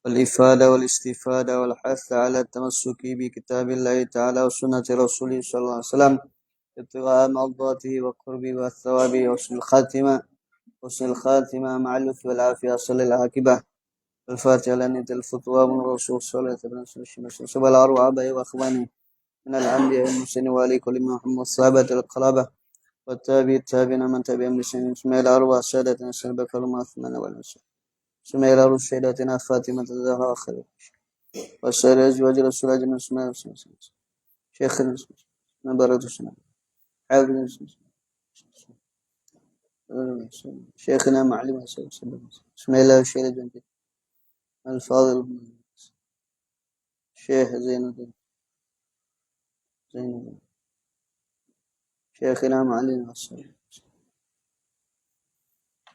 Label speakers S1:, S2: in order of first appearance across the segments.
S1: والإفادة والاستفادة والحث على التمسك بكتاب الله تعالى وسنة رسوله صلى الله عليه وسلم ابتغاء مرضاته وقربه والثواب وحسن الخاتمة مع اللطف والعافية صلى العاقبة الفاتحة لأن الفتوى من الرسول صلى الله عليه وسلم سبع الأرواح أبي وأخواني من الأنبياء المسلمين وآل كل محمد الصحابة القرابة والتابع التابعين من تبعهم بإحسان إلى الأرواح سادتنا السلبة كرم عثمان والمسلمين ثم إلى روح سيدتنا فاطمة الزهراء خير وسائر أزواج رسول الله جميعا اسماء شيخنا نبرة السنة حافظ شيخنا معلم بسم الله الشيخ الجنبي الفاضل شيخ زين الدين شيخنا معلم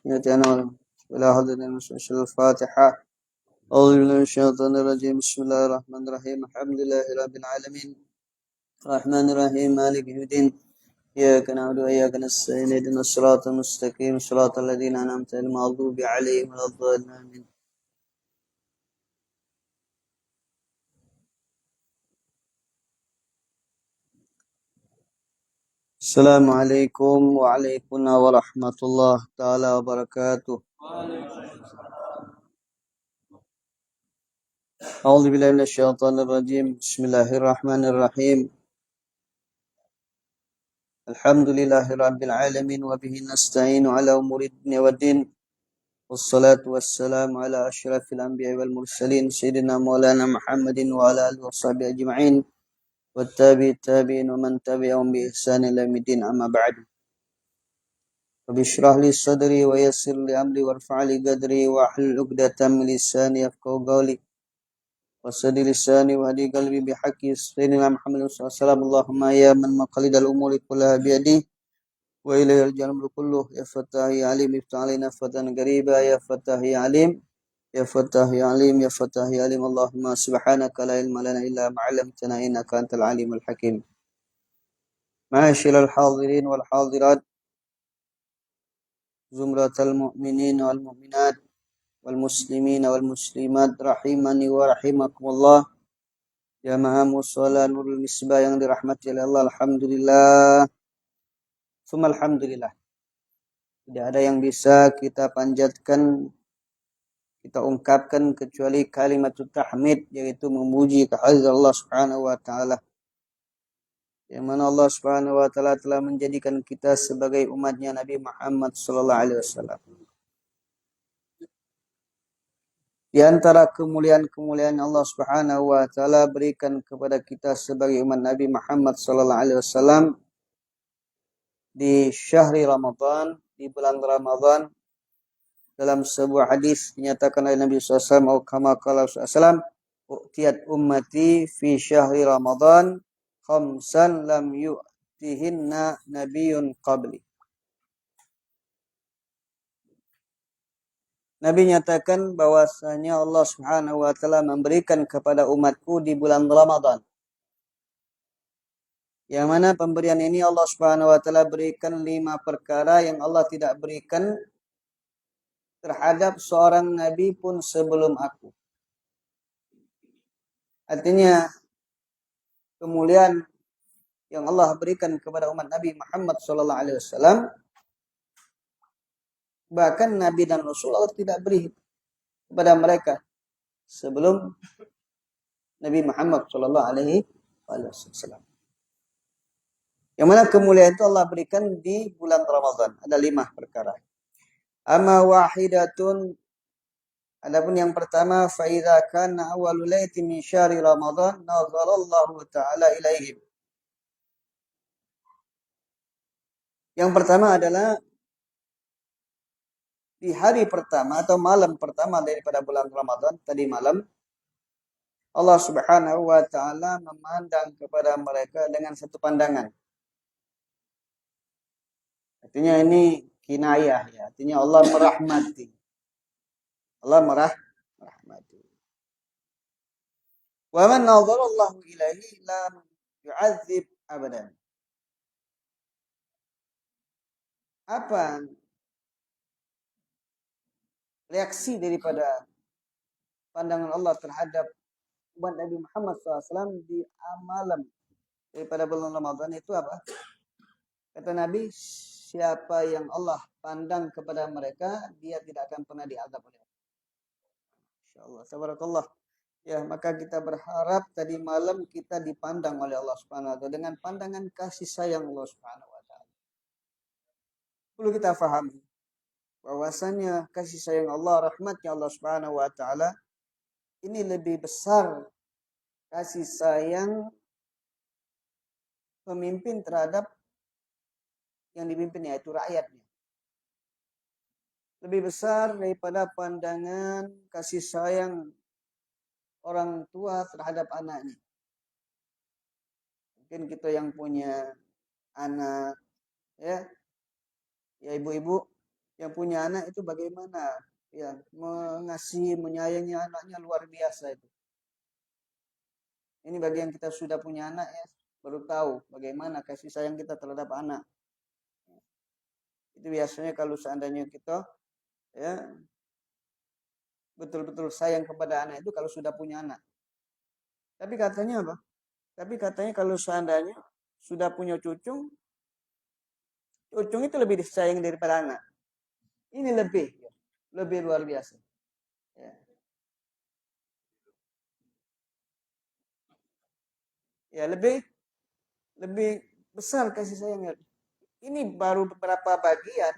S1: يتنا ولا حضر المسلم الفاتحة أعوذ بالله من الشيطان الرجيم بسم الله الرحمن الرحيم الحمد لله رب العالمين الرحمن الرحيم مالك يوم الدين إياك نعبد وإياك نستعين اهدنا الصراط المستقيم صراط الذين أنعمت عليهم غير المغضوب عليهم ولا الضالين آمين السلام عليكم وعليكم ورحمة الله تعالى وبركاته أعوذ بالله من الشيطان الرجيم بسم الله الرحمن الرحيم الحمد لله رب العالمين وبه نستعين على أمور الدنيا والدين والصلاة والسلام على أشرف الأنبياء والمرسلين سيدنا مولانا محمد وعلى آله وصحبه أجمعين والتابعين ومن تبعهم بإحسان إلى يوم الدين أما بعد رب اشرح لي صدري ويسر لي أمري وارفع لي قدري واحلل عقدة من لساني يفقهوا قولي وسد لساني وهدي قلبي بحق سيدنا محمد صلى الله عليه وسلم اللهم يا من مقاليد الأمور كلها بيدي وإليه يرجع الأمر كله يا فتاح يا عليم افتح علينا فتحا قريبا يا فتاح يا عليم يا فتاح يا عليم يا فتاح يا عليم اللهم سبحانك لا علم لنا إلا ما علمتنا إنك أنت العليم الحكيم معاشر الحاضرين والحاضرات زمرة المؤمنين والمؤمنات والmuslimin wal muslimat rahimani wa rahimakumullah. Jamaah mushola Nurul Misbah yang dirahmati oleh Allah, alhamdulillah. Summa alhamdulillah. Tidak ada yang bisa kita panjatkan, kita ungkapkan kecuali kalimat tahmid, yaitu memuji kehadirat Allah Subhanahu wa taala. Yang mana Allah Subhanahu wa taala telah menjadikan kita sebagai umatnya Nabi Muhammad sallallahu alaihi wasallam. Di antara kemuliaan-kemuliaan Allah Subhanahu wa taala berikan kepada kita sebagai umat Nabi Muhammad sallallahu alaihi wasallam di syahri Ramadan, di bulan Ramadan, dalam sebuah hadis dinyatakan oleh Nabi SAW, kama qala SAW, u'tiyat ummati fi syahri Ramadan khamsan lam yu'tihinna nabiyyun qabli. Nabi nyatakan bahwasanya Allah Subhanahu wa taala memberikan kepada umatku di bulan Ramadan. Yang mana pemberian ini Allah Subhanahu wa taala berikan 5 perkara yang Allah tidak berikan terhadap seorang nabi pun sebelum aku. Artinya kemuliaan yang Allah berikan kepada umat Nabi Muhammad sallallahu alaihi wasallam bahkan nabi dan rasul Allah tidak beri kepada mereka sebelum Nabi Muhammad sallallahu alaihi wasallam. Yang mana kemuliaan itu Allah berikan di bulan Ramadan. Ada 5 perkara. Amma wahidatun, adapun yang pertama, fa idza kana awwalul laiti min syahri Ramadan nazarallahu taala ilaihim. Yang pertama adalah di hari pertama atau malam pertama daripada bulan Ramadan, tadi malam, Allah Subhanahu wa taala memandang kepada mereka dengan satu pandangan. Artinya ini kinayah ya, artinya Allah merahmati. Allah merahmati. Wa man nazarallahu ilaihi lam yu'adzib abadan. Apa reaksi daripada pandangan Allah terhadap umat Nabi Muhammad SAW di malam daripada bulan Ramadan itu apa? Kata Nabi, siapa yang Allah pandang kepada mereka, dia tidak akan pernah diazab oleh Allah. Insyaallah, tabarakallah. Ya, maka kita berharap tadi malam kita dipandang oleh Allah Subhanahu wa taala dengan pandangan kasih sayang Allah Subhanahu wa taala. Perlu kita fahami bahwasanya kasih sayang Allah, rahmatnya Allah Subhanahu wa taala ini lebih besar kasih sayang pemimpin terhadap yang dipimpin, yaitu rakyatnya. Lebih besar daripada pandangan kasih sayang orang tua terhadap anaknya. Mungkin kita yang punya anak, ya ibu-ibu yang punya anak itu bagaimana ya mengasihi, menyayangi anaknya luar biasa itu. Ini bagi yang kita sudah punya anak ya, baru tahu bagaimana kasih sayang kita terhadap anak. Itu biasanya kalau seandainya kita ya betul-betul sayang kepada anak itu kalau sudah punya anak. Tapi katanya apa? Tapi katanya kalau seandainya sudah punya cucu itu lebih disayang daripada anak. Ini lebih luar biasa. Ya. Ya, lebih besar kasih sayangnya. Ini baru beberapa bagian.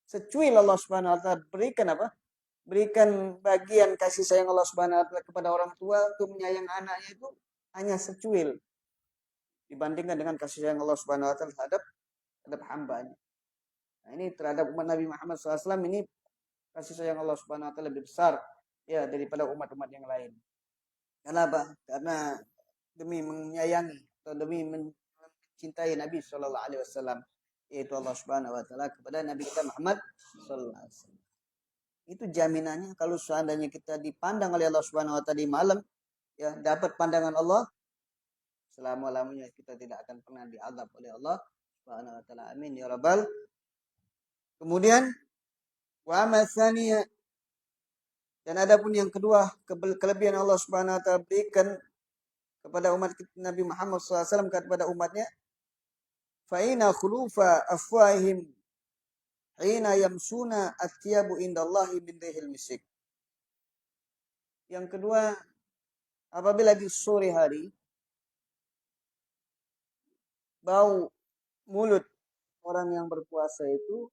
S1: Secuil Allah Subhanahu wa taala berikan apa? Berikan bagian kasih sayang Allah Subhanahu wa taala kepada orang tua untuk menyayang anaknya itu hanya secuil dibandingkan dengan kasih sayang Allah Subhanahu wa taala terhadap hambanya. Nah, ini terhadap umat Nabi Muhammad SAW ini kasih sayang Allah Subhanahu wa taala lebih besar ya daripada umat-umat yang lain. Kenapa? Karena demi menyayangi atau demi mencintai Nabi Shallallahu Alaihi Wasallam, yaitu Allah Subhanahu Wa Taala kepada Nabi kita Muhammad Shallallahu Alaihi Wasallam. Itu jaminannya kalau seandainya kita dipandang oleh Allah Subhanahu Wa Taala di malam, ya dapat pandangan Allah, selama-lamanya kita tidak akan pernah diazab oleh Allah Subhanahu Wa Taala. Amin ya Rabbal. Kemudian wa masaniya, dan adapun yang kedua kelebihan Allah Subhanahu Wa Taala berikan kepada umat Nabi Muhammad SAW kepada umatnya, fa'ina khulufa afwahim hina yamsuna atyabu indallahi min rihil misik. Yang kedua, apabila di sore hari bau mulut orang yang berpuasa itu,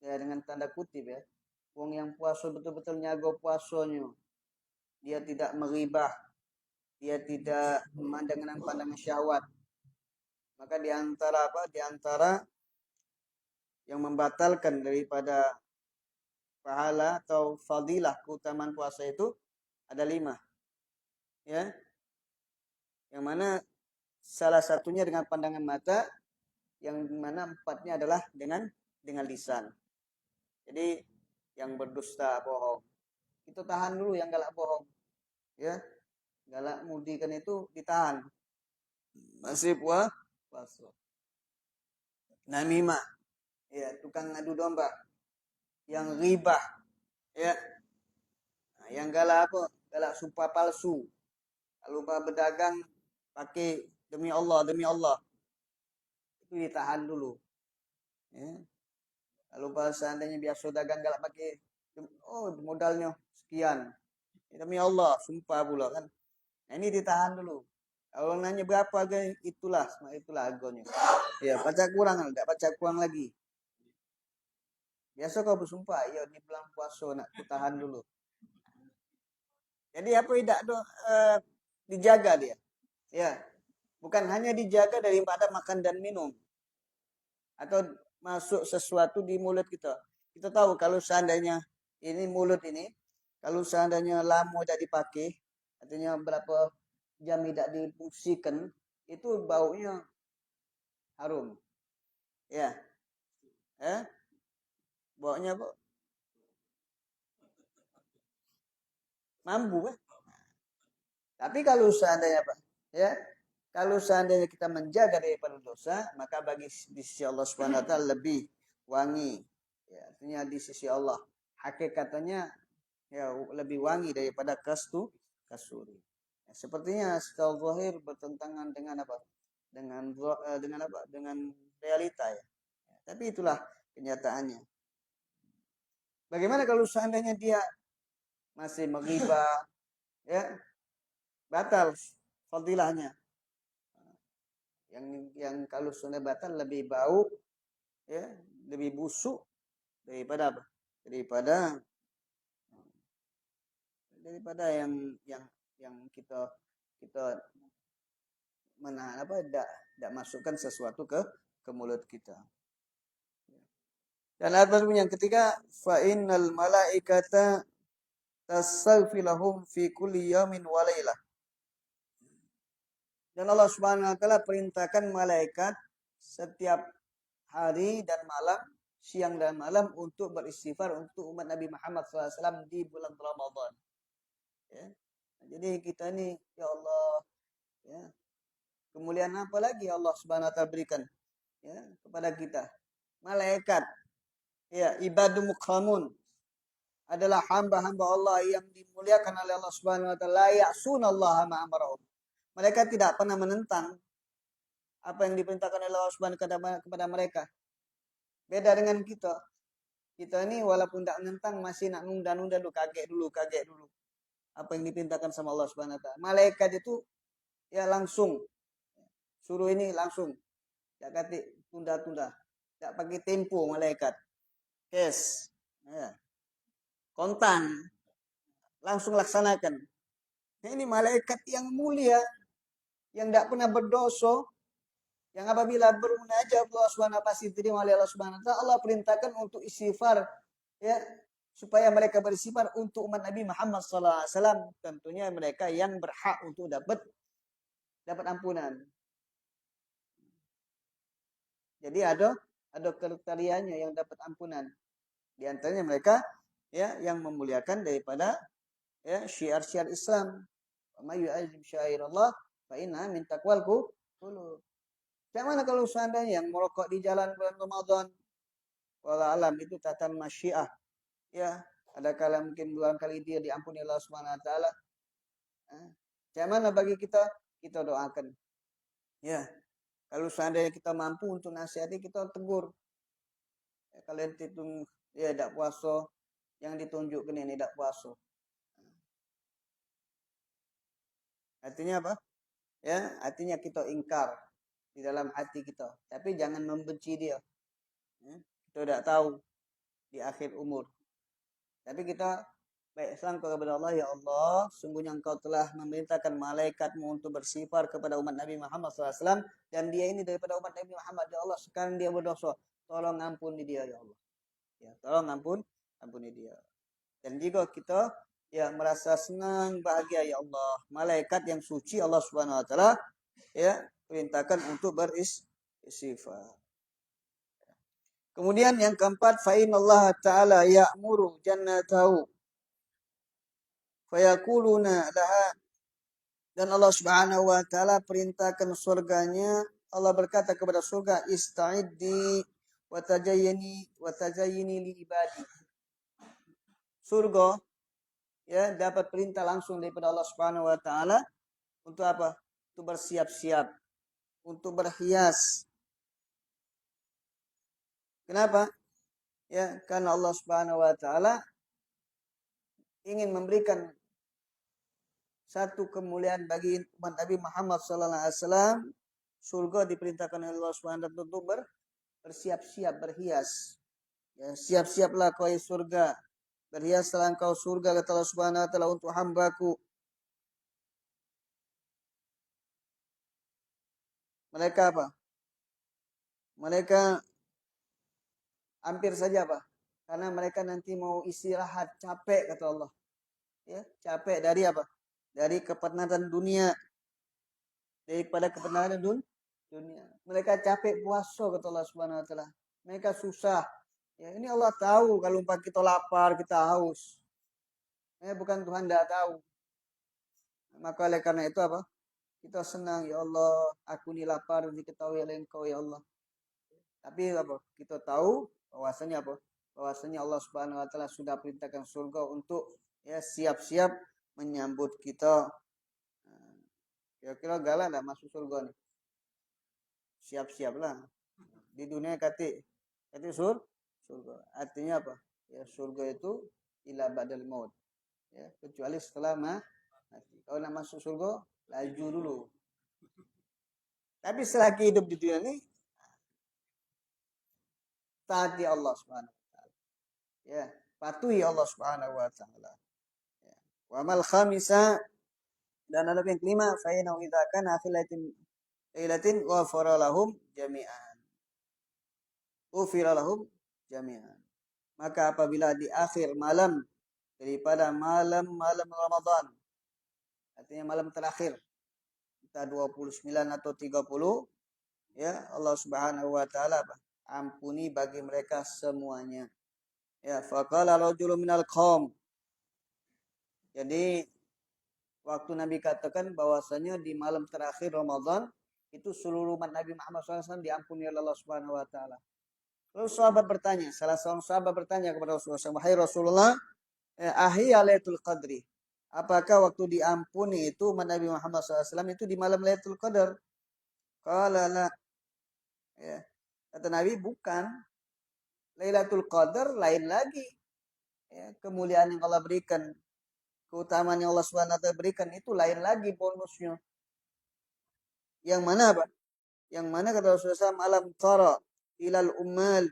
S1: ya dengan tanda kutip ya, wong yang puasa betul-betul nyago puasanya, dia tidak meribah, dia tidak memandang dengan pandangan syahwat. Maka di antara yang membatalkan daripada pahala atau fadilah keutamaan puasa itu ada 5. Ya. Yang mana salah satunya dengan pandangan mata, yang mana 4-nya adalah dengan lisan. Jadi yang berdusta, bohong, itu tahan dulu yang galak bohong. Ya. Galak mudikan itu ditahan. Masih puasa. Namimah, ya tukang ngadu domba, yang ribah, ya, nah, yang galak sumpah palsu, lupa berdagang pakai demi Allah, itu ditahan dulu. Ya. Kalau seandainya biasa dagang galak pakai, modalnya sekian, demi Allah, sumpah pula kan. Nah, ini ditahan dulu. Kalau nanya berapa harga, itulah harganya. Ya, baca kurang, enggak baca kurang lagi. Biasa kau bersumpah, ya di bulan puasa nak tahan dulu. Jadi apa tidak dijaga dia. Ya, bukan hanya dijaga daripada makan dan minum atau masuk sesuatu di mulut kita. Kita tahu kalau seandainya ini mulut ini, kalau seandainya lama tidak dipakai, artinya berapa jam tidak difungsikan, itu baunya harum. Ya. Baunya apa? Mampu. Tapi kalau seandainya apa? Ya. Kalau seandainya kita menjaga daripada dosa, maka bagi di sisi Allah Subhanahu wa taala lebih wangi. Ya, artinya di sisi Allah hakikatnya ya lebih wangi daripada kasturi. Ya, sepertinya secara zahir bertentangan dengan apa? Dengan apa? Dengan realita ya. Ya, tapi itulah kenyataannya. Bagaimana kalau seandainya dia masih menghibah, ya batal fadilahnya. Yang kalau sudah batal lebih bau, ya lebih busuk daripada apa? Daripada yang kita kita menahan apa tidak masukkan sesuatu ke mulut kita. Dan ayat yang ketiga, fa innal malaikata tastaghfir fi kulli yawmin wa lailah. Dan Allah Subhanahu wa taala perintahkan malaikat setiap hari dan malam, siang dan malam untuk beristighfar untuk umat Nabi Muhammad SAW di bulan Ramadan. Ya. Jadi kita ini, ya Allah, ya, kemuliaan apa lagi Allah Subhanahu wa taala berikan ya kepada kita? Malaikat, ya, ibadu mukramun adalah hamba-hamba Allah yang dimuliakan oleh Allah Subhanahu wa taala, la ya'sunallaha ma amarahum. Mereka tidak pernah menentang apa yang diperintahkan oleh Allah Subhanahu wa taala kepada mereka. Beda dengan kita. Kita ini walaupun tidak menentang masih nak nunda-nunda dulu, kaget dulu. Apa yang diperintahkan sama Allah Subhanahu wa taala. Malaikat itu ya langsung suruh ini langsung. Tak kata tunda-tunda. Tak pakai tempo malaikat. Cash. Ya. Kontan. Langsung laksanakan. Ini malaikat yang mulia. Yang tidak pernah berdosa. Yang apabila bermunajat Allah Subhanahu wa taala pasti diterima oleh Allah Subhanahu wa taala. Allah perintahkan untuk istighfar. Ya. Supaya mereka beristighfar untuk umat Nabi Muhammad SAW. Tentunya mereka yang berhak untuk dapat ampunan. Jadi ada kriterianya yang dapat ampunan. Di antaranya mereka ya yang memuliakan daripada ya syiar-syiar Islam. Wa may yu'azzim syairallah fa inna min taqwal qulub. Bagaimana kalau seandainya yang merokok di jalan bulan Ramadan? Wallahu alam itu tata masyiah. Ya, ada kala mungkin berulang kali dia diampuni Allah Subhanahu wa taala. Bagaimana bagi kita? Kita doakan. Ya, kalau seandainya kita mampu untuk nasihati, kita tegur. Ya, kalian hitung ya tidak puasa, yang ditunjukkan ini tidak puasa. Artinya apa? Ya, artinya kita ingkar di dalam hati kita. Tapi jangan membenci dia. Ya, kita tidak tahu di akhir umur. Tapi kita baik sangka kepada Allah, ya Allah, sungguhnya Engkau telah memerintahkan malaikatmu untuk bersifar kepada umat Nabi Muhammad SAW, dan dia ini daripada umat Nabi Muhammad, ya Allah, sekarang dia berdosa, tolong ampuni dia, ya Allah. Ya, tolong ampuni dia. Dan jika kita ya merasa senang, bahagia, ya Allah, malaikat yang suci Allah Subhanahu wa taala ya perintahkan untuk beristighfar. Kemudian yang keempat, fa innallaha ta'ala ya'muru jannatahu fayakuluna laha, dan Allah Subhanahu wa taala perintahkan surganya. Allah berkata kepada surga, ista'iddi wa tazayyini li ibadi. Surga ya dapat perintah langsung daripada Allah Subhanahu wa taala untuk apa? Untuk bersiap-siap, untuk berhias. Kenapa? Ya, karena Allah Subhanahu wa taala ingin memberikan satu kemuliaan bagi umat Nabi Muhammad sallallahu alaihi wasallam. Surga diperintahkan oleh Allah Subhanahu wa taala untuk bersiap-siap, berhias. Ya, siap-siaplah kau surga. Berhiaslah engkau surga, kata Allah Subhanahu wa taala, untuk hambaku. Mereka apa? Mereka hampir saja apa? Karena mereka nanti mau istirahat, capek kata Allah. Ya, capek dari apa? Dari kepenatan dunia. Daripada kepenatan dunia. Mereka capek puasa kata Allah Subhanahu wa taala. Mereka susah. Ya, ini Allah tahu kalau kita lapar, kita haus. Bukan Tuhan tidak tahu. Maka oleh karena itu apa? Kita senang, ya Allah, aku ini lapar, diketahui oleh Engkau, ya Allah. Tapi apa? Kita tahu bahwasanya apa? Bahwasanya Allah Subhanahu wa taala sudah perintahkan surga untuk Ya, siap-siap menyambut kita. Kira-kira galak enggak masuk surga nih? Siap-siaplah. Di dunia kati surga. Artinya apa? Ya, surga itu ila ba'dal maut. Ya, kecuali setelah mati. Kalau nak masuk surga, laju dulu. Tapi selagi hidup di dunia ini, taati Allah Subhanahu wa taala. Ya, patuhi Allah Subhanahu wa taala. Ya. Wa mal khamisa, dan adab yang kelima, fa inna idza kana lailatin ghafara lahum jami'an. Ghufira lahum jami'an. Maka apabila di akhir malam daripada malam-malam Ramadan, artinya malam terakhir, entah 29 atau 30, ya Allah Subhanahu wa taala ampuni bagi mereka semuanya. Ya, faqala rajulun minal qaum. Jadi waktu Nabi katakan bahwasanya di malam terakhir Ramadan itu seluruh umat Nabi Muhammad SAW diampuni oleh Allah Subhanahu wa taala. Lalu sahabat bertanya, salah seorang sahabat bertanya kepada Rasulullah SAW, "Wahai Rasulullah, ahya Lailatul Qadri. Apakah waktu diampuni itu umat Nabi Muhammad SAW itu di malam Lailatul Qadar?" Qala la. Ya. Kata Nabi, bukan. Lailatul Qadar lain lagi. Ya, kemuliaan yang Allah berikan, keutamaan yang Allah SWT berikan itu lain lagi bonusnya. Yang mana apa? Yang mana kata Rasulullah SAW, alam tara ilal ummal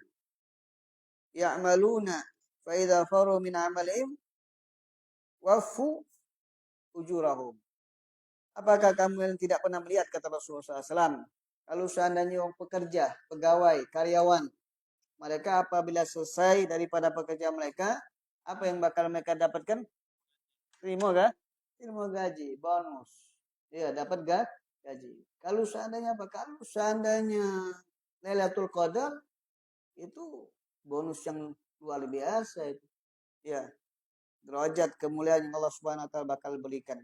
S1: ya'maluna fa idza faru min amalihim wafu ujurahum. Apakah kamu yang tidak pernah melihat, kata Rasulullah SAW, kalau seandainya orang pekerja, pegawai, karyawan, mereka apabila selesai daripada pekerjaan mereka, apa yang bakal mereka dapatkan? Terima gaji, bonus. Ya, dapat gaji. Kalau seandainya apa? Kalau seandainya Lailatul Qadar itu bonus yang luar biasa itu. Ya, derajat kemuliaan yang Allah Subhanahu wa taala bakal berikan.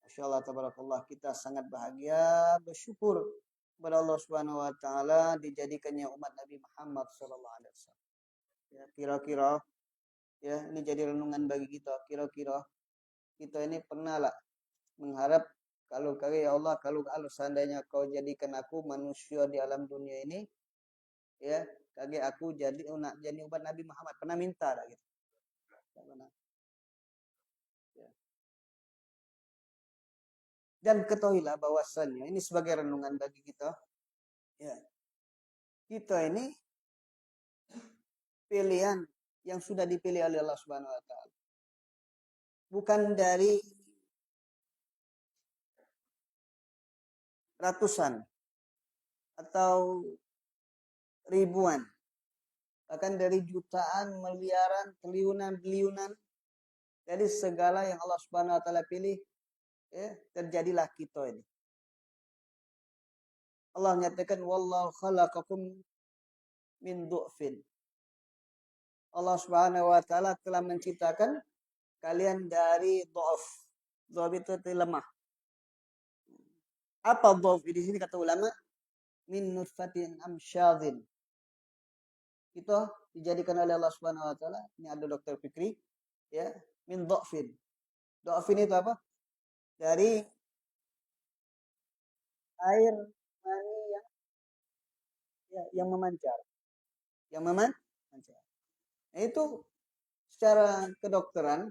S1: Masyaallah tabarakallah, kita sangat bahagia, bersyukur kepada Allah Subhanahu wa taala dijadikannya umat Nabi Muhammad sallallahu alaihi wasallam. Ya, kira-kira ya ini jadi renungan bagi kita. Kira-kira kita ini pernah lah mengharap kalau ya Allah, kalau seandainya kau jadikan aku manusia di alam dunia ini, ya kage aku jadi umat Nabi Muhammad, pernah minta lah gitu. Pernah. Ya. Dan ketahuilah bahwasannya ini sebagai renungan bagi kita, ya kita ini pilihan yang sudah dipilih oleh Allah Subhanahu wa taala. Bukan dari ratusan atau ribuan, bahkan dari jutaan, miliaran, triliunan, dari segala yang Allah Subhanahu wa taala pilih, ya, terjadilah kita ini. Allah menyatakan wallahu khalaqakum min du'fin. Allah Subhanahu wa taala telah menciptakan kalian dari dhaf. Dhaf itu lemah. Apa dhaf di sini kata ulama? Min nutfatin amsyadhin. Itu dijadikan oleh Allah Subhanahu wa taala. Ini ada Dr. Fikri, ya, min dhafin. Dhafin itu apa? Dari air mani yang memancar. Yang memancar. Nah, itu secara kedokteran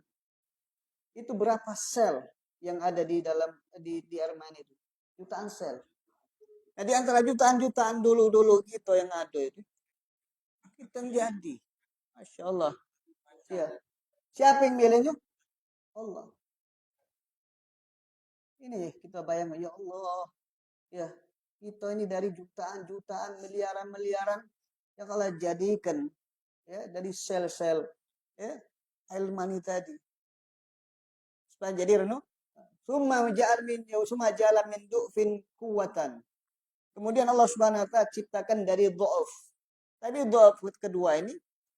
S1: itu berapa sel yang ada di dalam di air mani itu? Jutaan sel. Nah, di antara jutaan dulu gitu yang ada itu, kita jadi, masya Allah. Ya. Siapa yang milihnya? Allah. Ini kita bayangkan, ya Allah, ya kita ini dari jutaan, miliaran yang Allah jadikan, ya dari sel-sel, ya air mani tadi. Supaya jadi renung. Summa jalan min du'fin kuwatan. Kemudian Allah Subhanahu wa taala ciptakan dari dhaf. Tapi dhaf kedua ini,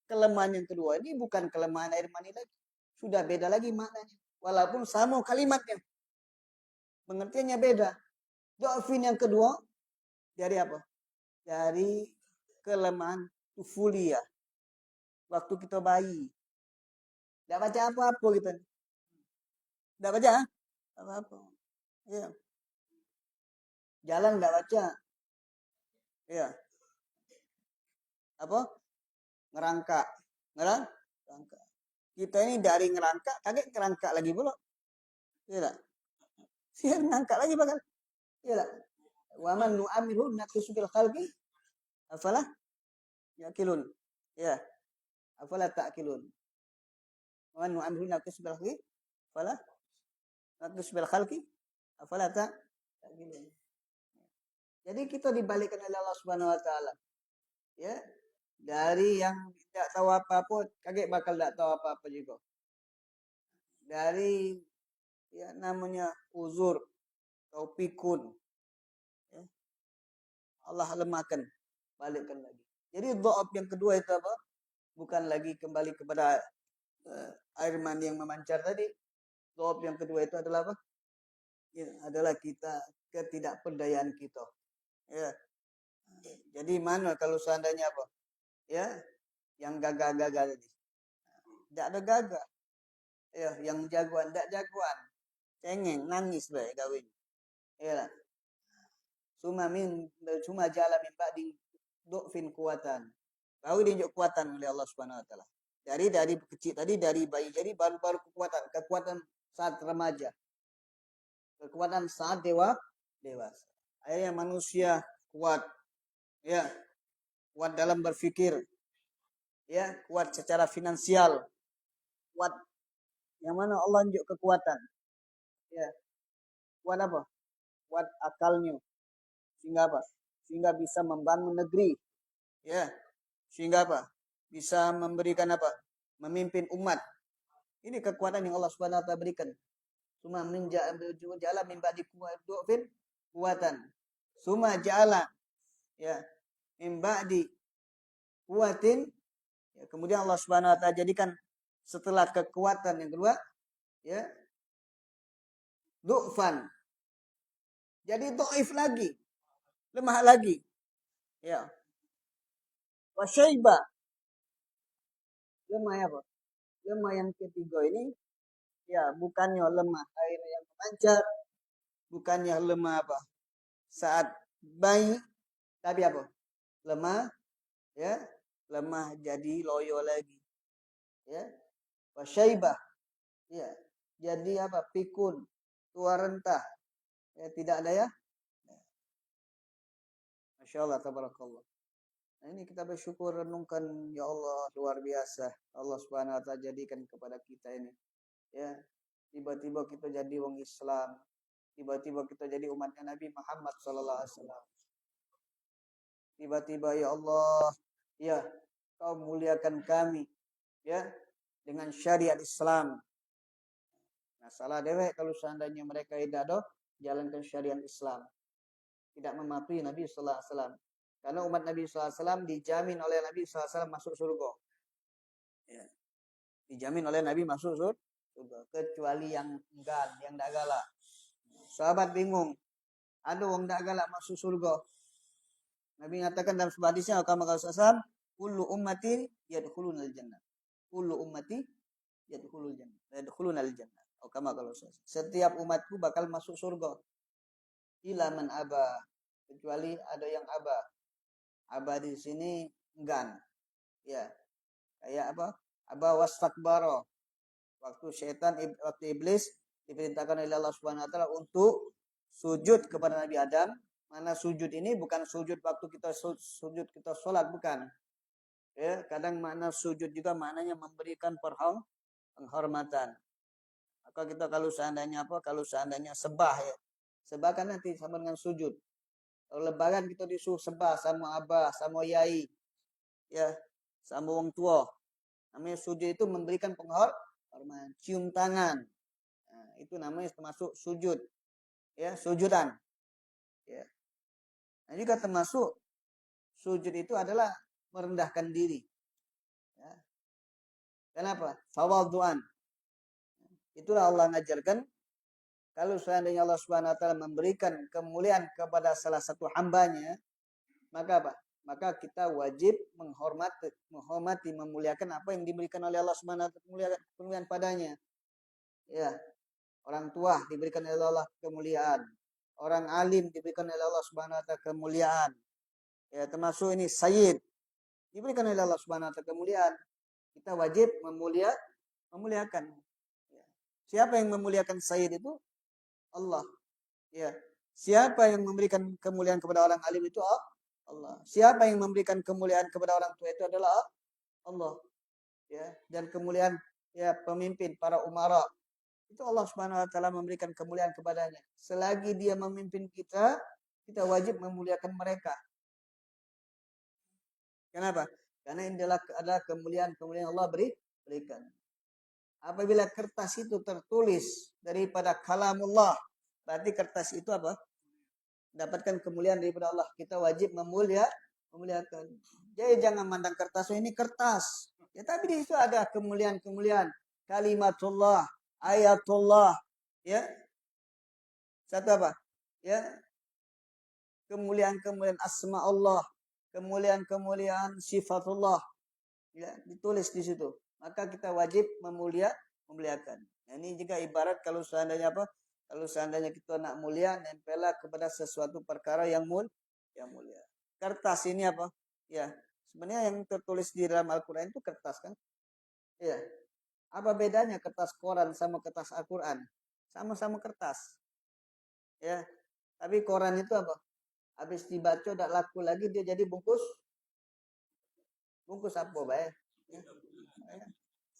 S1: kelemahan yang kedua ini bukan kelemahan air mani lagi. Sudah beda lagi maknanya. Walaupun sama kalimatnya. Pengertiannya beda. Dhafin yang kedua dari apa? Dari kelemahan tufuliyah. Waktu kita bayi. Tidak baca apa-apa kita. Tidak baca apa-apa. Ya. Jalan tidak baca. Ya. Apa? Ngerangka. Ngerangka. Kita ini dari ngerangka, kaget ngerangka lagi pula. Iya tak? Siar ngerangka lagi bakal. Iya tak? Wa man nu'amiru naqisu fil khalqi afala yaqilun. Ya. Afala ta'qilun. Wa man nu'amiru naqisu fil khalqi afala naqisu fil khalqi afala ta'qilun. Jadi kita dibalikkan oleh Allah Subhanahu wa taala. Ya. Dari yang tidak tahu apa-apa, kaget bakal tidak tahu apa-apa juga. Dari ya namanya uzur atau pikun. Ya. Allah lemahkan, balikkan lagi. Jadi dhaaf yang kedua itu apa? Bukan lagi kembali kepada air mani yang memancar tadi. Dhaaf yang kedua itu adalah apa? Ya, adalah kita ketidakperdayaan kita. Ya. Jadi mana kalau seandainya apa? Ya, yang gagah-gagah tadi. Tidak ada gagah. Ya, yang jagoan, tidak jagoan. Cengeng, nangis baik kawin. Ya. Cuma jala min ba'di du'fin kuatan. Baru diunjuk kekuatan oleh Allah Subhanahu wa taala. Dari kecil tadi dari bayi. Jadi baru kekuatan saat remaja. Kekuatan saat dewasa. Akhirnya manusia kuat. Ya, kuat dalam berpikir. Ya, kuat secara finansial. Kuat yang mana Allah unjuk kekuatan. Ya. Kuat apa? Kuat akalnya. Sehingga apa? Sehingga bisa membangun negeri. Ya. Sehingga apa? Bisa memberikan apa? Memimpin umat. Ini kekuatan yang Allah Subhanahu wa taala berikan. Suma ja'ala min ba'di quwwatin kuatan. Suma ja'ala ya min ba'di quwwatin ya, kemudian Allah Subhanahu wa taala jadikan setelah kekuatan yang kedua ya du'fan. Jadi dhaif lagi. Lemah lagi. Ya. Wa syaiba. Lemah apa? Lemah yang ketiga ini ya bukannya lemah air yang memancar, bukannya lemah apa? Saat bayi, tapi apa? Lemah ya, lemah jadi loyo lagi. Ya. Wa syaibah. Ya. Jadi apa? Pikun, tua rentah. Ya, tidak ada ya. Masya Allah, tabarakallah. Nah, ini kita bersyukur renungkan ya Allah luar biasa. Allah Subhanahu wa taala jadikan kepada kita ini. Ya. Tiba-tiba kita jadi orang Islam. Tiba-tiba kita jadi umatnya Nabi Muhammad sallallahu alaihi wasallam. Tiba-tiba ya Allah, ya Kau muliakan kami ya dengan syariat Islam. Nah, salah dewek kalau seandainya mereka tidak ada jalankan syariat Islam. Tidak mematuhi Nabi sallallahu alaihi wasallam. Karena umat Nabi sallallahu alaihi wasallam dijamin oleh Nabi sallallahu alaihi wasallam masuk surga. Ya. Dijamin oleh Nabi masuk surga kecuali yang enggan, yang tidak galak. Sahabat bingung. Ada orang tidak galak masuk surga. Nabi mengatakan dalam sebuah hadisnya kama qala sallallahu kullu ummati yadkhulunal jannah. Kullu ummati yadkhulunal jannah. Kama qala sallallahu setiap umatku bakal masuk surga. Ila man aba, kecuali ada yang aba. Aba di sini enggan. Ya. Kayak apa? Aba wastakbara. Waktu iblis diperintahkan oleh Allah Subhanahu wa taala untuk sujud kepada Nabi Adam. Mana sujud ini bukan sujud waktu kita sujud kita sholat, bukan. Ya, kadang makna sujud juga maknanya memberikan penghormatan. Maka kita kalau seandainya apa? Kalau seandainya sembah ya. Sembah kan nanti sama dengan sujud. Kalau lebaran kita disuruh sembah sama abah, sama yai. Ya, sama orang tua. Namanya sujud itu memberikan penghormatan, cium tangan. Nah, itu namanya termasuk sujud. Ya, sujudan. Ya. Nah, juga termasuk sujud itu adalah merendahkan diri. Ya. Kenapa? Tawadhu'an. Itulah Allah mengajarkan kalau seandainya Allah Subhanahu wa taala memberikan kemuliaan kepada salah satu hambanya, maka apa? maka kita wajib menghormati, memuliakan apa yang diberikan oleh Allah Subhanahu wa taala, kemuliaan padanya. Ya, orang tua diberikan oleh Allah kemuliaan. Orang alim diberikan oleh Allah Subhanahu wa taala kemuliaan. Ya, termasuk ini sayyid diberikan oleh Allah Subhanahu wa taala kemuliaan. Kita wajib memuliakan. Ya. Siapa yang memuliakan sayyid itu? Allah. Ya. Siapa yang memberikan kemuliaan kepada orang alim itu Allah. Siapa yang memberikan kemuliaan kepada orang tua itu adalah Allah. Ya, dan kemuliaan ya pemimpin para umara itu Allah Subhanahu wa taala memberikan kemuliaan kepadanya. Selagi dia memimpin kita, kita wajib memuliakan mereka. Kenapa? Karena ini adalah kemuliaan Allah berikan. Apabila kertas itu tertulis daripada kalamullah, berarti kertas itu apa? Dapatkan kemuliaan daripada Allah. Kita wajib memuliakan. Jadi jangan mandang kertas, oh ini kertas. Ya tapi di situ ada kemuliaan-kemuliaan. Kalimatullah, ayatullah, ya. Satu apa? Ya. Kemuliaan-kemuliaan asma Allah, kemuliaan-kemuliaan sifatullah. Ya, ditulis di situ. Maka kita wajib memuliakan. Nah, ini juga ibarat kalau seandainya apa? Kalau seandainya kita nak mulia, nempellah kepada sesuatu perkara yang mulia. Kertas ini apa? Ya, sebenarnya yang tertulis di dalam Al-Quran itu kertas kan? Ya. Apa bedanya kertas koran sama kertas Al-Quran? Sama-sama kertas. Ya. Tapi koran itu apa? Habis dibaca udah laku lagi dia jadi bungkus apa baik? Ya.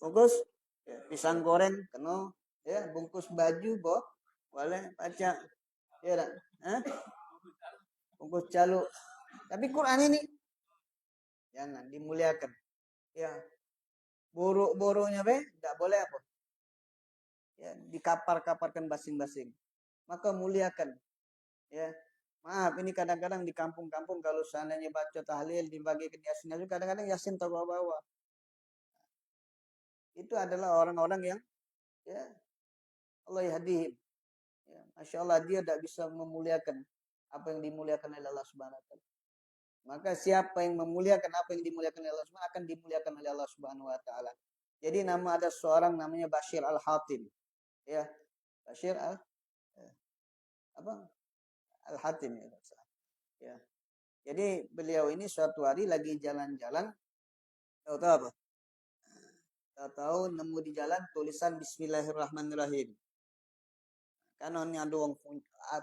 S1: Bungkus ya, pisang goreng kena ya bungkus baju boleh baca ya dah. Bungkus caluk. Tapi Quran ini jangan dimuliakan. Ya. Borok-boroknya enggak boleh apa? Ya, dikapar-kaparkan basing-basing. Maka muliakan. Ya. Maaf, ini kadang-kadang di kampung-kampung kalau seandainya baca tahlil dibagikan yasin itu kadang-kadang yasin terbawa-bawa. Itu adalah orang-orang yang ya Allah yahdihim. Ya, Masya Allah dia tidak bisa memuliakan apa yang dimuliakan oleh Allah Subhanahu wa taala. Maka siapa yang memuliakan apa yang dimuliakan oleh Allah Subhanahu akan dimuliakan oleh Allah Subhanahu wa taala. Jadi nama ada seorang namanya Bashir Al-Hatim. Ya, Bashir Al-Hatim ya. Ya. Jadi beliau ini suatu hari lagi jalan-jalan, tahu apa? Tahu nemu di jalan tulisan Bismillahirrahmanirrahim. Karena ini ada orang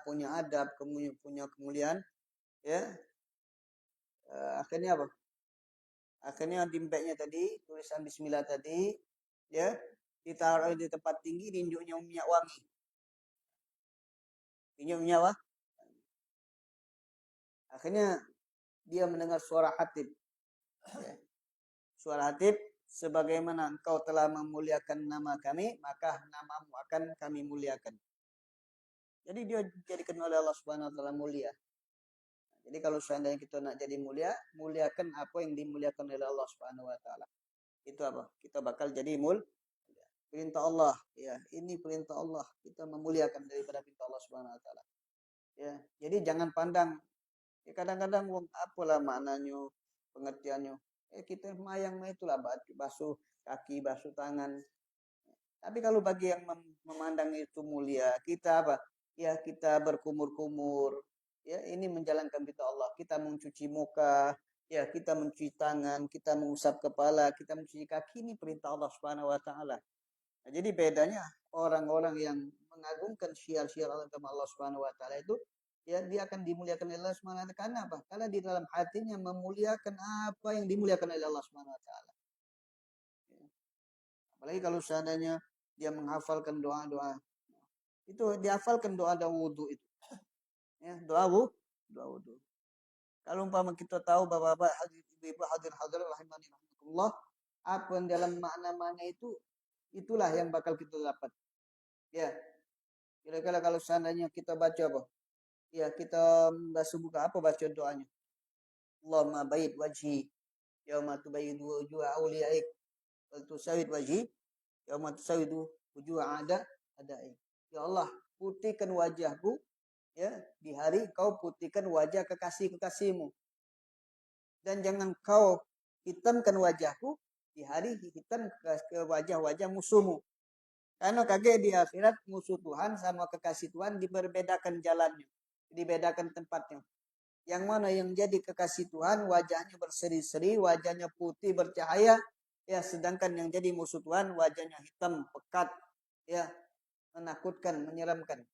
S1: punya adab, punya kemuliaan, ya. Akhirnya apa? Akhirnya dimpeknya tadi tulisan Bismillah tadi, ya, ditaruh di tempat tinggi, rinjuknya minyak wangi. Minyak apa? Akhirnya dia mendengar suara Hatib. Ya. Suara Hatib, sebagaimana engkau telah memuliakan nama kami, maka namamu akan kami muliakan. Jadi dia dijadikan oleh Allah Subhanahu wa taala mulia. Jadi kalau seandainya kita nak jadi mulia, muliakan apa yang dimuliakan oleh Allah Subhanahu wa taala. Itu apa? Kita bakal jadi perintah Allah. Ya, ini perintah Allah. Kita memuliakan daripada perintah Allah Subhanahu wa taala. Ya, jadi jangan pandang ya kadang-kadang apalah maknanya, pengertiannya. Kita mayang itulah basuh kaki, basuh tangan. Tapi kalau bagi yang memandang itu mulia, kita apa? Ya kita berkumur-kumur. Ya ini menjalankan perintah Allah. Kita mencuci muka, ya kita mencuci tangan, kita mengusap kepala, kita mencuci kaki, ini perintah Allah Subhanahu wa taala. Nah, jadi bedanya orang-orang yang mengagungkan syiar-syiar agama Allah Subhanahu wa taala itu ya dia akan dimuliakan oleh Allah Subhanahu wa taala. Karena apa? Karena di dalam hatinya memuliakan apa yang dimuliakan oleh Allah Subhanahu wa taala. Ya. Apalagi kalau seandainya dia menghafalkan doa-doa. Itu dihafalkan doa-doa wudu itu. Ya, doa wudu. Kalau umpama kita tahu Bapak-bapak, ibu-ibu hadir rahimani rahimakumullah, apa yang dalam makna-makna itu itulah yang bakal kita dapat. Ya. Kira-kira kalau seandainya kita baca apa? Ya, kita basuh muka apa baca doanya? Allahumma bayyid wajhi yauma tubayyidu wujuha awliyaik wal tusawwid wajhi yauma tusawwidu wujuha a'daik. Ya Allah, putihkan wajahku ya di hari kau putihkan wajah kekasih-kekasihmu. Dan jangan kau hitamkan wajahku di hari hitam ke wajah-wajah musuhmu. Karena kaget di akhirat musuh Tuhan sama kekasih Tuhan diberbedakan jalannya, dibedakan tempatnya. Yang mana yang jadi kekasih Tuhan wajahnya berseri-seri, wajahnya putih bercahaya, ya sedangkan yang jadi musuh Tuhan wajahnya hitam pekat, ya menakutkan, menyeramkan.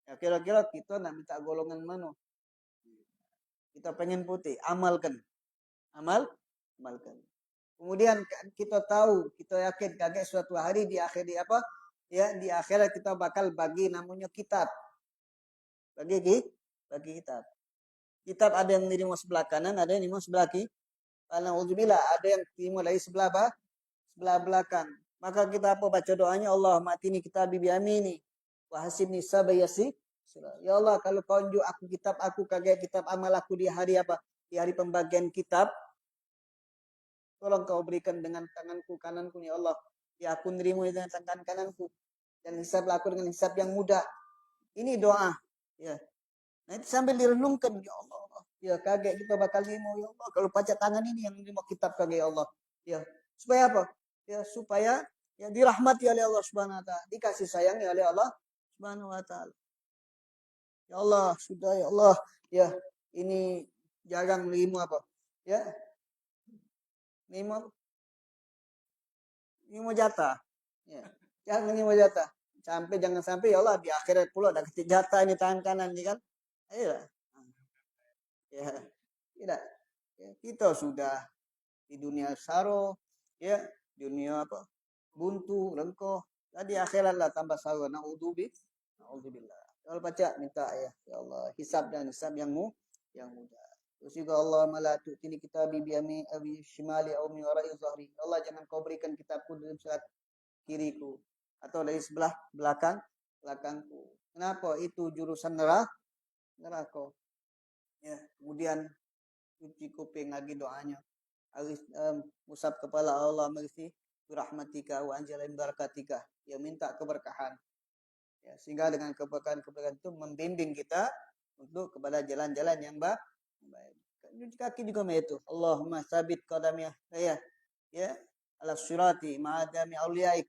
S1: Ya kira-kira kita nak minta golongan mana? Kita pengen putih, amalkan, amalkan. Kemudian kita tahu, kita yakin kaget suatu hari di akhir di apa? Ya di akhirat kita bakal bagi namanya kitab, bagi kitab. Kitab ada yang nerima sebelah kanan, ada yang nerima sebelah kiri. Alhamdulillah ada yang terima dari sebelah sebelah belakang. Maka kita apa baca doanya Allah matini kitab bi yamini wa hasibni sabayasi. Ya Allah kalau kau unjuk aku kitab aku kaget kitab amal aku di hari apa? Di hari pembagian kitab. Tolong kau berikan dengan tanganku kananku ya Allah. Ya aku nerima dengan tangan kananku dan hisab aku dengan hisab yang mudah. Ini doa. Ya. Nah itu sambil direnungkan ya Allah. Ya kaget kita bakal lima ya Allah. Kalau baca tangan ini yang lima kitab kaget ya Allah. Ya supaya apa? Ya supaya ya dirahmati oleh Allah Subhanahu wa taala, dikasih sayangi oleh Allah Subhanahu wa taala. Ya Allah, sudah ya Allah. Ya, ini jangan lima apa? Ya. Lima jatah. Ya. Jangan lima jatah. Jangan sampai ya Allah di akhirat pula ada kecil jatah ini tangan kanan ini kan. Ayo. Ya. Tidak. Ya, kita sudah di dunia saro, ya, dunia apa? Buntu, rengkoh. Tadi akhirat lah tambah saro. Naudzubillah. Kalau baca minta ya Allah, hisab dan hisab yang mudah. Terus juga Allah malah tu'tini kitabi biyami abi shimali au min wara'i zahri. Allah jangan kau berikan kitabku dalam sebelah kiriku atau dari sebelah belakangku. Kenapa? Itu jurusan neraka. Ya, kemudian cuci kuping lagi doanya. Musab kepala Allah mengisi rahmatika wa anjalin barakatika. Ya minta keberkahan. Ya, sehingga dengan keberkahan itu membimbing kita untuk kepada jalan-jalan yang baik. Cuci kaki juga itu. Allahumma sabit qadami ya ala sirati ma'adami auliyaik.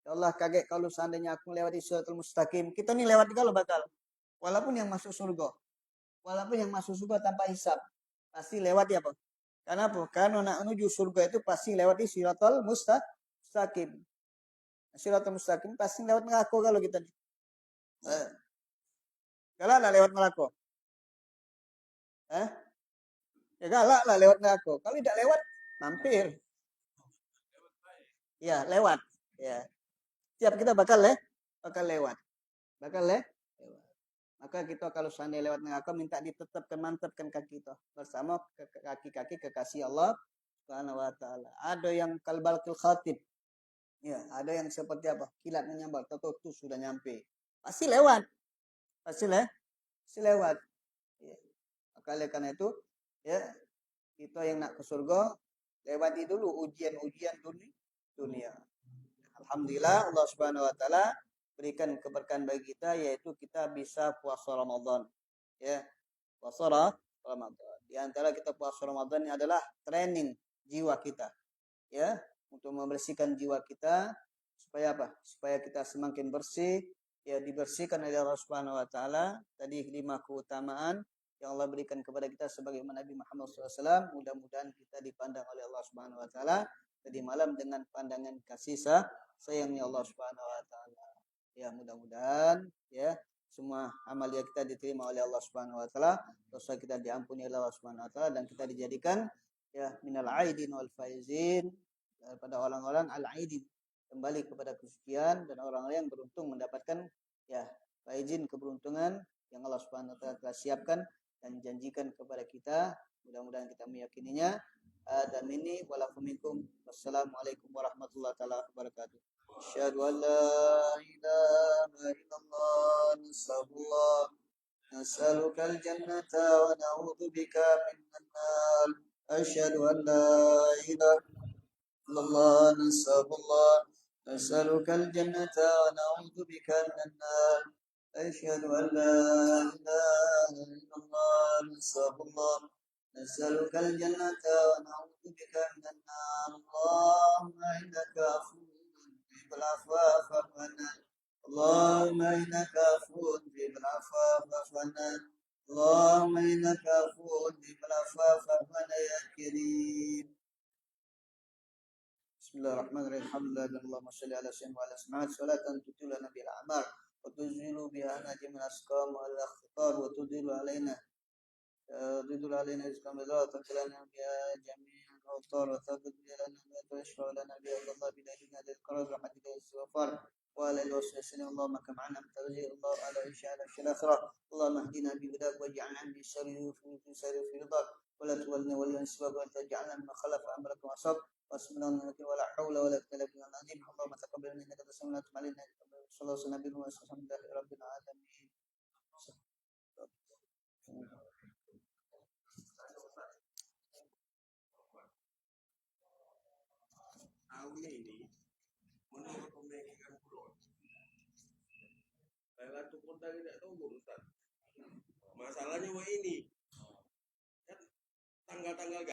S1: Ya Allah kaget kalau seandainya aku lewati siratul mustaqim. Kita nih lewat kalau bakal. Walaupun yang masuk surga. Walaupun yang masuk surga tanpa hisab. Pasti lewat ya Pak. Karena apa? Karena nak menuju surga itu pasti lewati siratul mustaqim. Siratul mustaqim pasti lewat neraka kalau kita. Galak lah lewat neraka. Ya galak lah lewat neraka. Kalau tidak lewat, mampir. Ya, lewat. Ya. Siap kita bakal lewat. Bakal lewat. Maka kita kalau seandainya lewat neraka minta ditetapkan mantapkan kaki kita bersama kaki-kaki kekasih Allah Subhanahu wa taala. Ada yang kalbalkil khatib. Ya, ada yang seperti apa? Kilat menyambar, tahu tuh sudah nyampe. Pasti lewat. Pasti lewat. Ya. Maka oleh karena itu, ya, kita yang nak ke surga lewati dulu ujian-ujian dunia. Alhamdulillah Allah Subhanahu wa taala berikan keberkahan bagi kita yaitu kita bisa puasa Ramadan. Ya, puasa Ramadan. Di antara kita puasa Ramadan ini adalah training jiwa kita. Ya, untuk membersihkan jiwa kita supaya apa? Supaya kita semakin bersih, ya dibersihkan oleh Allah Subhanahu wa taala. Tadi 5 keutamaan yang Allah berikan kepada kita sebagai Nabi Muhammad SAW. Mudah-mudahan kita dipandang oleh Allah Subhanahu wa taala tadi malam dengan pandangan kasih sayangnya Allah Subhanahu wa taala. Ya, mudah-mudahan ya semua amalia kita diterima oleh Allah Subhanahu wa taala, dosa kita diampuni oleh Allah Subhanahu wa taala dan kita dijadikan ya minal aidin wal faizin, daripada orang-orang al aidin kembali kepada kesucian dan orang-orang yang beruntung mendapatkan ya faizin keberuntungan yang Allah Subhanahu wa taala telah siapkan dan janjikan kepada kita. Mudah-mudahan kita meyakininya. Dan ini walafuminkum. Wassalamualaikum warahmatullahi wabarakatuh. أشهد أن لا إله إلا الله نسألك الجنة ونعوذ بك من النار أشهد أن لا إله إلا الله نسألك الجنة ونعوذ بك من النار أشهد أن لا إله إلا الله نسألك الجنة ونعوذ بك من النار. اللهم إنك عفو تحب العفو فاعف عنا. اللهم إنك عفو تحب العفو فاعف عنا. اللهم إنك عفو تحب العفو فاعف عنا يا كريم. بسم الله الرحمن الرحيم. الحمد لله اللهم صل على سيدنا وعلى اسماء صلاة تطيلنا بالأعمار وتزيل بها جميع الأسقام والأخطار وتدل علينا رزقا مدرا وتقلنا بها جميع الأوطار وتقضي لنا ما تشفع لنا بها الله بلادنا للقرار وحدك الاستغفار وعلى الوسوسين. اللهم كم عنا من تغذير الله على إشاء الآخرة. اللهم اهدنا بهداك واجعلنا من سر في رضاك ولا تولنا وليا سواك وأن تجعلنا من خلف أمرك وصب واسمنا ولا حول ولا قوة إلا بالله العظيم. اللهم تقبل منا إنك تسمع وتب علينا. صلى الله عليه وسلم والحمد لله رب العالمين. ini menurut pemikiran Kulon, Lailatul Qadar tidak tahu Ustaz. Masalahnya ini kan tanggal-tanggal